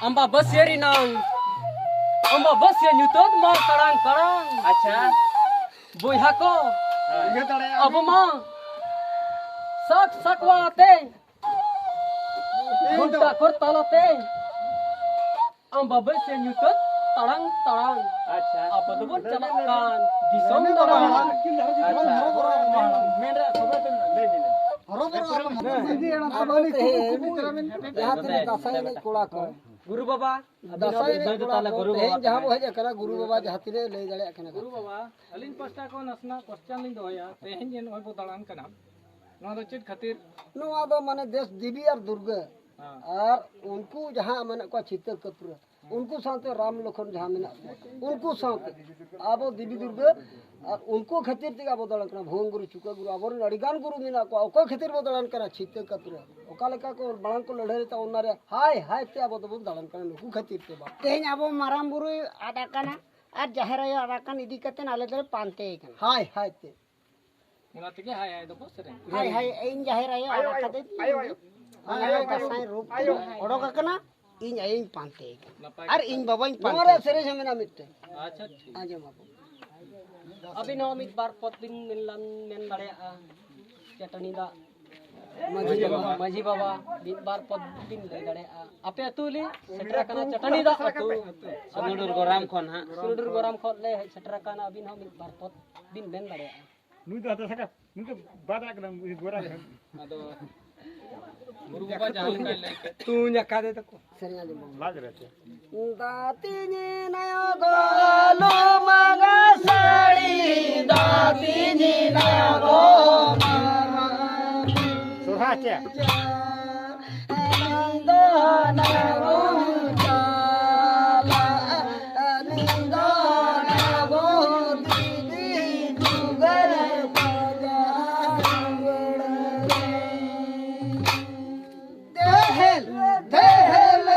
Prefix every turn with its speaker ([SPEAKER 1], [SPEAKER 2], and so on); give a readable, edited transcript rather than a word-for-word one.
[SPEAKER 1] Amba bus yeri nang, amba bus ya nyutot mau karang. Acha, boy hako, abu mau, sakwa te, gunta kortalo te, amba bus ya nyutot tarang. Acha, apa tu pun calakan, disom tarang. Acha, menra khabar tu le dile. गुरु बाबा
[SPEAKER 2] दसाई जहाँ वो है जकरा गुरु बाबा जहाती रे ले जाले अखना
[SPEAKER 1] गुरु बाबा अलिन pasta को नसना question लिन दोया तेहन जेन होय बोदालान कना नो दो चीज खातिर
[SPEAKER 2] नो आदो माने देश देवी और दुर्गा और उनको जहाँ माने को चित्त कपूर उनको साथे राम लखन जहाँ मिना उनको साथे आबो देवी दुर्गा और उनको खातिर ते आबो दलन कना भोंग गुरु चुका गुरु आबो अड़ीगान गुरु मिना को ओको खातिर बोदलन कना चित्त कपूर ओका लेका को बांग को लड़े ता उनारे हाय ते आबो दबो दलन कना नुकु खातिर ते बा
[SPEAKER 3] तेहन आबो माराम बुरु आदा कना और जहर आदा कन इदी कते नाले दरे पानते कना
[SPEAKER 2] हाय ते
[SPEAKER 1] उना तके हाय दो बसरे
[SPEAKER 3] हाय इन जहर आदा कते आयो दसाई रूप ओडो कना इन पानते और इन बाबा इन पानते
[SPEAKER 2] मोरे सरे जमेना मिटते
[SPEAKER 1] अच्छा ठीक
[SPEAKER 2] आजे मापो
[SPEAKER 1] अभी नो मित बार पतिन मिलन मेन दाड़े आ चटनी दा माझी बाबा बिन बार पतिन ले दाड़े आ आपे अतुली सेटरा कना चटनी दा अतु सुनुडुर गोराम खन ले सेटरा कना अभी नो मित बार पत दिन मेन दाड़े आ
[SPEAKER 4] नुई तो हता सका नुई तो बादा कना गोरा ले
[SPEAKER 1] अदो गुरु बाबा जहां ले
[SPEAKER 2] तू नका दे तको सरे आजे
[SPEAKER 4] लाज रहते
[SPEAKER 2] दातिनी नया गोलो मगा साड़ी दातिनी नया गो
[SPEAKER 4] सुहा क्या
[SPEAKER 2] नंदो नया गो चाला नंदो नया गो दीदी जुगर देहल